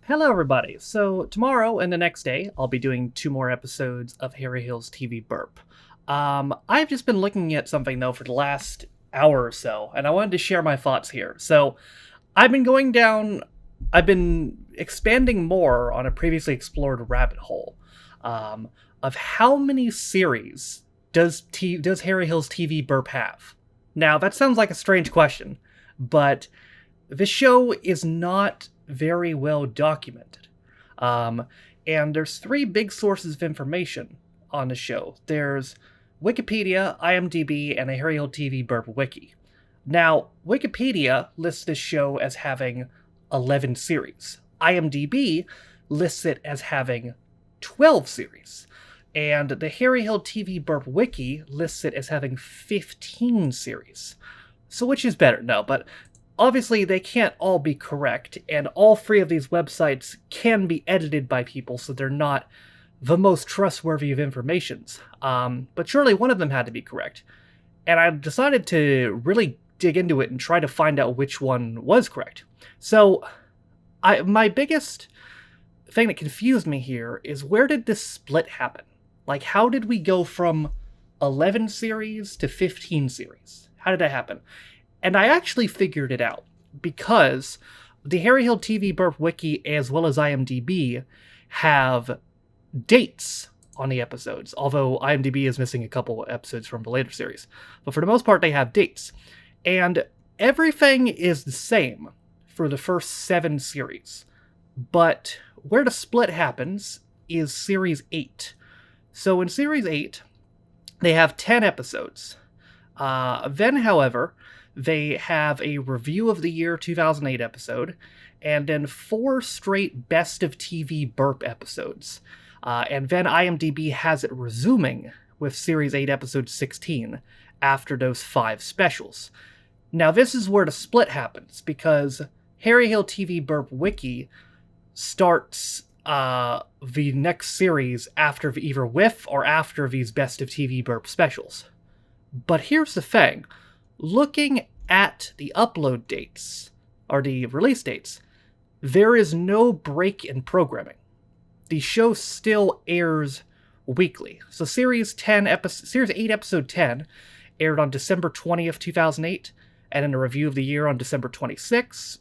Hello, everybody. So, tomorrow and the next day, I'll be doing 2 more episodes of Harry Hill's TV Burp. I've just been looking at something, though, for the last hour or so, and I wanted to share my thoughts here. So, I've been going down, I've been expanding more on a previously explored rabbit hole of how many series does Harry Hill's TV Burp have? Now, that sounds like a strange question, but this show is not very well documented. And there's 3 big sources of information on the show. There's Wikipedia, IMDb, and a Harry Hill TV Burp wiki. Now, Wikipedia lists this show as having 11 series. IMDb lists it as having 12 series. And the Harry Hill TV Burp wiki lists it as having 15 series. So which is better? No, but obviously, they can't all be correct, and all 3 of these websites can be edited by people, so they're not the most trustworthy of informations. But surely one of them had to be correct. And I decided to really dig into it and try to find out which one was correct. So, my biggest thing that confused me here is, where did this split happen? Like, how did we go from 11 series to 15 series? How did that happen? And I actually figured it out, because the Harry Hill TV Burp wiki as well as IMDb have dates on the episodes, although IMDb is missing a couple episodes from the later series. But for the most part, they have dates. And everything is the same for the first 7 series. But where the split happens is Series 8. So in Series 8, they have 10 episodes. Then, however, they have a Review of the Year 2008 episode, and then 4 straight Best of TV Burp episodes. And then IMDb has it resuming with Series 8 Episode 16 after those 5 specials. Now, this is where the split happens, because Harry Hill TV Burp Wiki starts the next series after either with or after these Best of TV Burp specials. But here's the thing. Looking at the upload dates, or the release dates, there is no break in programming. The show still airs weekly. So Series 8, Episode 10 aired on December 20th, 2008, and in a Review of the Year on December 26th,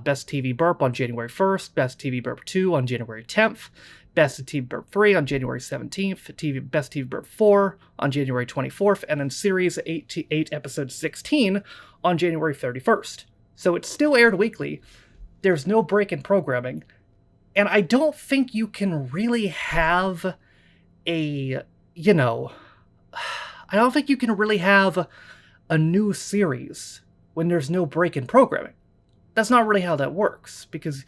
Best TV Burp on January 1st, Best TV Burp 2 on January 10th, Best of TV Burp 3 on January 17th, Best TV Burp 4 on January 24th, and then Series 8 Episode 16 on January 31st. So it's still aired weekly. There's no break in programming. And I don't think you can really have I don't think you can really have a new series when there's no break in programming. That's not really how that works, because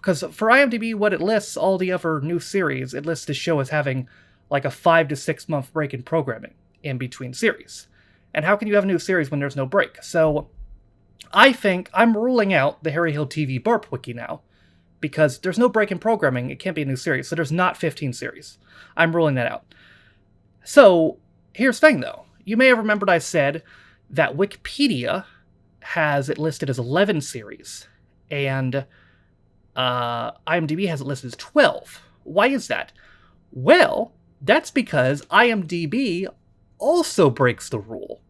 for IMDb, what it lists, all the other new series, it lists the show as having like a 5 to 6 month break in programming in between series. And how can you have a new series when there's no break? So I think I'm ruling out the Harry Hill TV Burp wiki now, because there's no break in programming. It can't be a new series, so there's not 15 series. I'm ruling that out. So here's the thing, though. You may have remembered I said that Wikipedia has it listed as 11 series, and IMDb has it listed as 12. Why is that? Well, that's because IMDb also breaks the rule.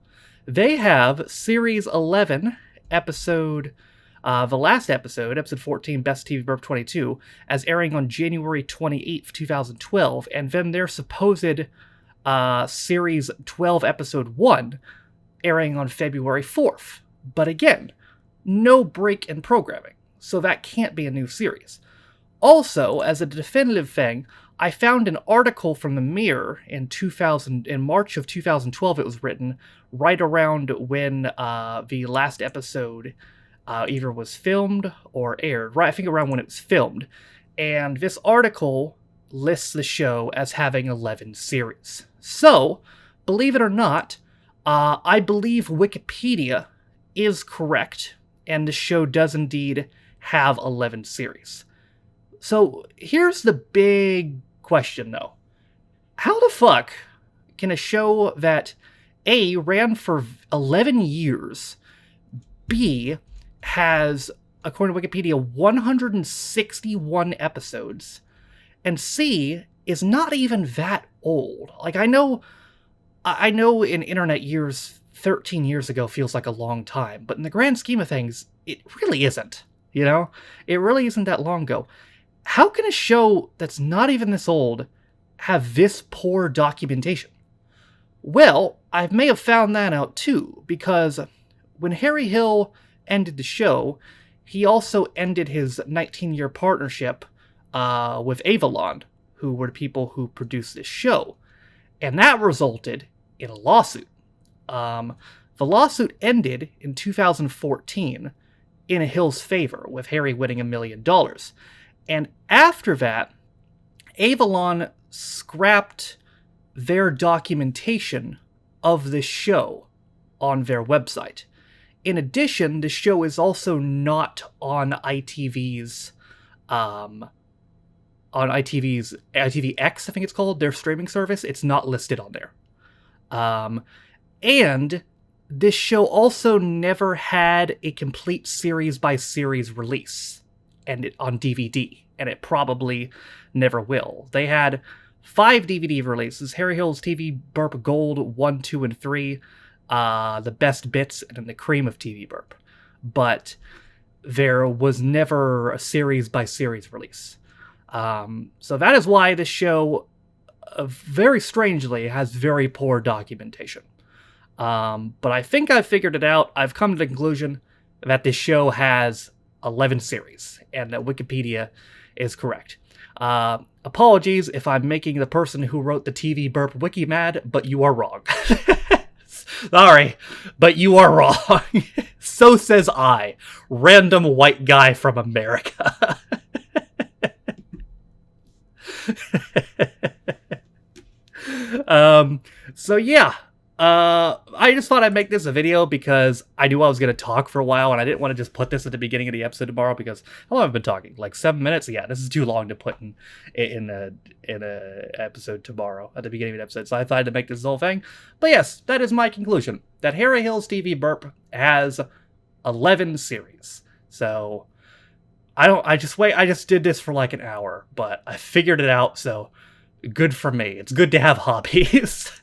They have Series 11, the last episode, Episode 14, Best TV Burp 22, as airing on January 28th, 2012, and then their supposed Series 12, Episode 1, airing on February 4th. But again, no break in programming, so that can't be a new series. Also, as a definitive thing, I found an article from the Mirror in March of 2012. It was written right around when the last episode either was filmed or aired. Right, I think around when it was filmed. And this article lists the show as having 11 series. So, believe it or not, I believe Wikipedia is correct, and the show does indeed have 11 series. So here's the big question, though. How the fuck can a show that A, ran for 11 years, B, has according to Wikipedia, 161 episodes. And C is not even that old. Like, I know in internet years, 13 years ago feels like a long time, but in the grand scheme of things, it really isn't. You know? It really isn't that long ago. How can a show that's not even this old have this poor documentation? Well, I may have found that out too, because when Harry Hill ended the show, he also ended his 19-year partnership with Avalon, who were the people who produced this show. And that resulted in a lawsuit. The lawsuit ended in 2014 in Hill's favor, with Harry winning $1 million. And after that, Avalon scrapped their documentation of this show on their website. In addition, the show is also not on ITV's ITVX, I think it's called, their streaming service. It's not listed on there. And this show also never had a complete series-by-series release on DVD, and it probably never will. They had 5 DVD releases: Harry Hill's TV Burp Gold 1, 2, and 3, the best bits, and then the cream of TV Burp. But there was never a series-by-series release. So that is why this show, very strangely, has very poor documentation. But I think I've figured it out. I've come to the conclusion that this show has 11 series, and that Wikipedia is correct. Apologies if I'm making the person who wrote the TV Burp wiki mad, but you are wrong. Sorry, but you are wrong. So says I, random white guy from America. So yeah, I just thought I'd make this a video because I knew I was going to talk for a while, and I didn't want to just put this at the beginning of the episode tomorrow, because how long have I been talking? Like 7 minutes? Yeah, this is too long to put in a episode tomorrow, at the beginning of the episode, so I thought I'd make this whole thing. But yes, that is my conclusion, that Harry Hill's TV Burp has 11 series. So I just did this for like an hour, but I figured it out, so good for me. It's good to have hobbies.